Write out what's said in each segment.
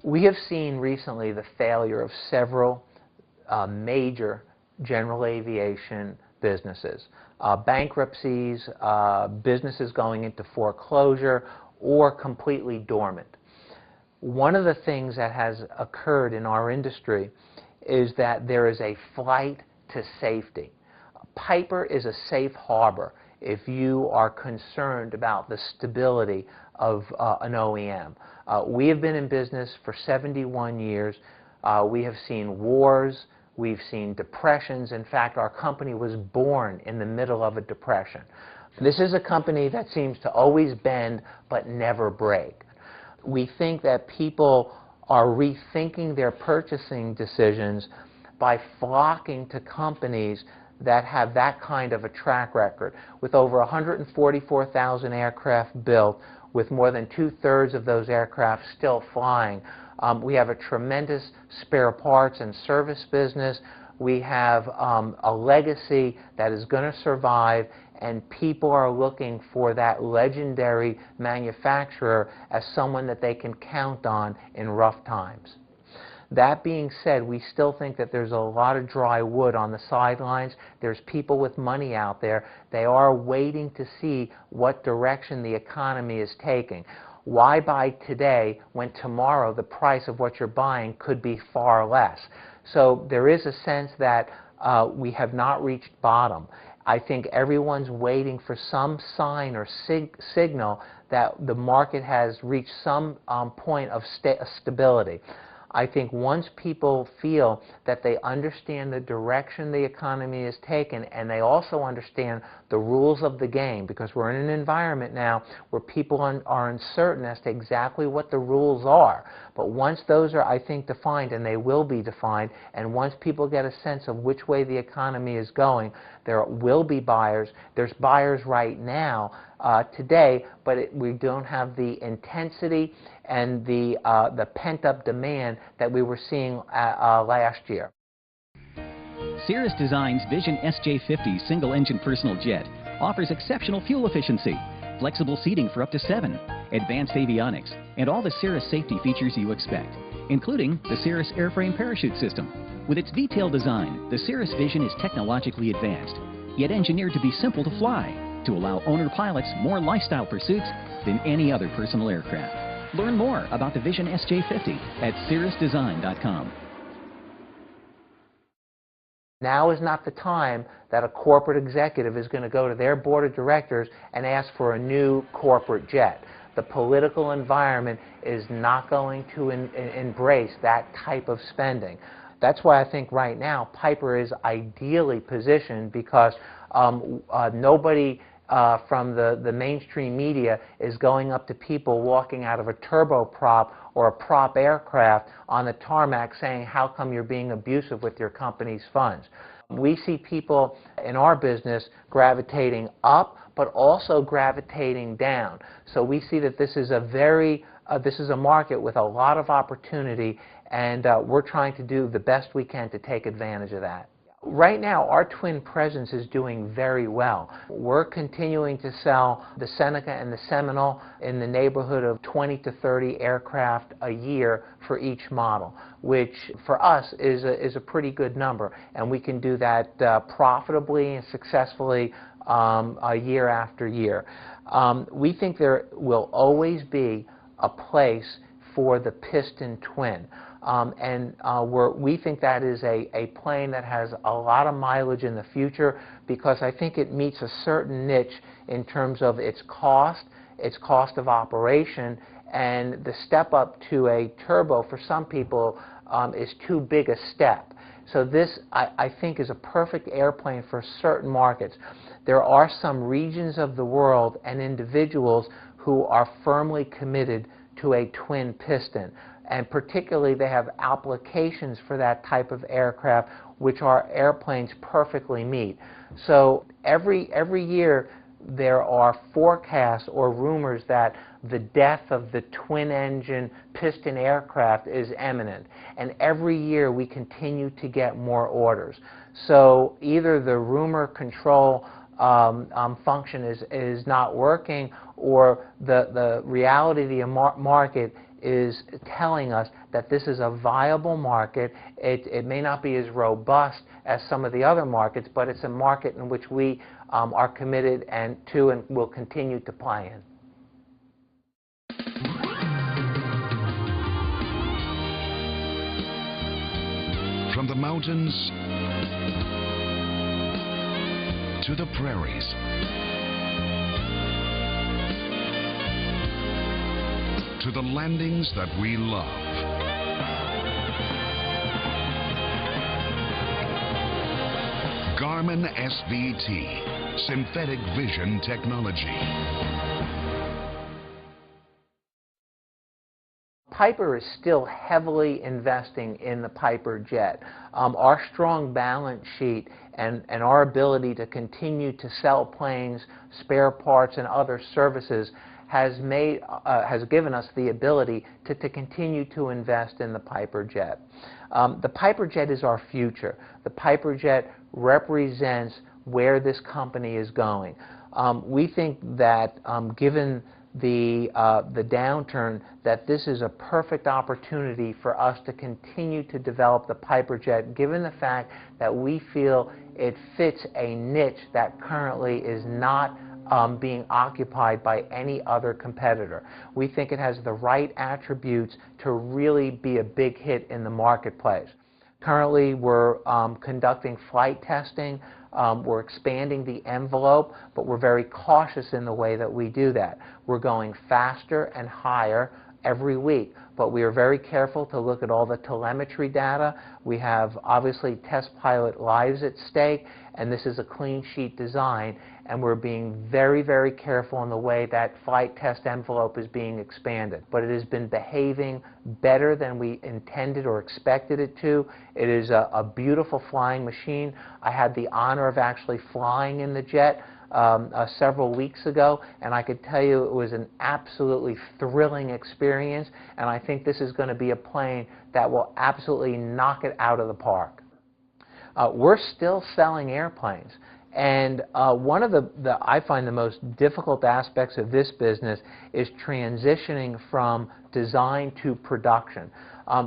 We have seen recently the failure of several major general aviation businesses. Bankruptcies, businesses going into foreclosure, or completely dormant. One of the things that has occurred in our industry is that there is a flight to safety. Piper is a safe harbor if you are concerned about the stability of an OEM. We have been in business for 71 years. We have seen wars. We've seen depressions. In fact, our company was born in the middle of a depression. This is a company that seems to always bend but never break. We think that people are rethinking their purchasing decisions by flocking to companies that have that kind of a track record. With over 144,000 aircraft built, with more than 2/3 of those aircraft still flying, we have a tremendous spare parts and service business. We have a legacy that is going to survive, and people are looking for that legendary manufacturer as someone that they can count on in rough times. That being said, we still think that there's a lot of dry wood on the sidelines. There's people with money out there. They are waiting to see what direction the economy is taking. Why buy today when tomorrow the price of what you're buying could be far less? So there is a sense that we have not reached bottom. I think everyone's waiting for some sign or signal that the market has reached some point of stability. I think once people feel that they understand the direction the economy is taken, and they also understand the rules of the game, because we're in an environment now where people are uncertain as to exactly what the rules are. But once those are, I think, defined, and they will be defined, and once people get a sense of which way the economy is going, there will be buyers. There's buyers right now today, but we don't have the intensity and the pent-up demand that we were seeing last year. Cirrus Design's Vision SJ50 single-engine personal jet offers exceptional fuel efficiency, flexible seating for up to 7, advanced avionics, and all the Cirrus safety features you expect, including the Cirrus airframe parachute system. With its detailed design, the Cirrus Vision is technologically advanced, yet engineered to be simple to fly, to allow owner-pilots more lifestyle pursuits than any other personal aircraft. Learn more about the Vision SJ50 at cirrusdesign.com. Now is not the time that a corporate executive is going to go to their board of directors and ask for a new corporate jet. The political environment is not going to embrace that type of spending. That's why I think right now Piper is ideally positioned, because nobody from the mainstream media is going up to people walking out of a turboprop or a prop aircraft on the tarmac saying, how come you're being abusive with your company's funds? We see people in our business gravitating up, but also gravitating down. So we see that this is a market with a lot of opportunity, and we're trying to do the best we can to take advantage of that. Right now, our twin presence is doing very well. We're continuing to sell the Seneca and the Seminole in the neighborhood of 20 to 30 aircraft a year for each model, which for us is a pretty good number. And we can do that profitably and successfully year after year. We think there will always be a place for the piston twin. We think that is a plane that has a lot of mileage in the future, because I think it meets a certain niche in terms of its cost of operation, and the step up to a turbo for some people is too big a step. So this, I think, is a perfect airplane for certain markets. There are some regions of the world and individuals who are firmly committed to a twin piston. And particularly, they have applications for that type of aircraft, which our airplanes perfectly meet. So every year there are forecasts or rumors that the death of the twin-engine piston aircraft is imminent. And every year we continue to get more orders. So either the rumor control function is not working, or the reality of the market is telling us that this is a viable market. It may not be as robust as some of the other markets, but it's a market in which we are committed and will continue to play in. From the mountains to the prairies, to the landings that we love, Garmin SVT, synthetic vision technology. Piper is still heavily investing in the Piper jet. Our strong balance sheet and our ability to continue to sell planes, spare parts, and other services has given us the ability to continue to invest in the Piper jet. The Piper jet is our future. The Piper jet represents where this company is going. We think that given the downturn, that this is a perfect opportunity for us to continue to develop the Piper jet, given the fact that we feel it fits a niche that currently is not being occupied by any other competitor. We think it has the right attributes to really be a big hit in the marketplace. Currently, we're conducting flight testing. We're expanding the envelope, but we're very cautious in the way that we do that. We're going faster and higher every week, but we are very careful to look at all the telemetry data. We have obviously test pilot lives at stake, and this is a clean sheet design, and we're being very, very careful in the way that flight test envelope is being expanded. But it has been behaving better than we intended or expected it to. It is a beautiful flying machine. I had the honor of actually flying in the jet several weeks ago, and I could tell you it was an absolutely thrilling experience, and I think this is going to be a plane that will absolutely knock it out of the park. We're still selling airplanes, and one of I find the most difficult aspects of this business is transitioning from design to production.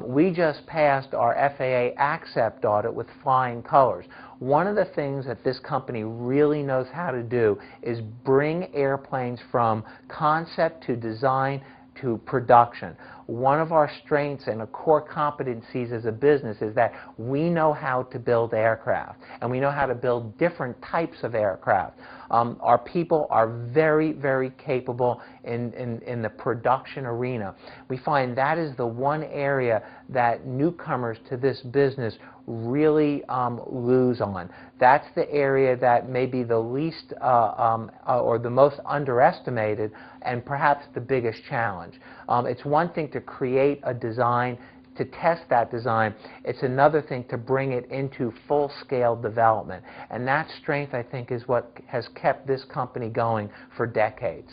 We just passed our FAA accept audit with flying colors. One of the things that this company really knows how to do is bring airplanes from concept to design to production. One of our strengths and a core competencies as a business is that we know how to build aircraft, and we know how to build different types of aircraft. Our people are very, very capable in the production arena. We find that is the one area that newcomers to this business really lose on. That's the area that may be the least or the most underestimated and perhaps the biggest challenge. It's one thing to create a design, to test that design. It's another thing to bring it into full-scale development. And that strength, I think, is what has kept this company going for decades.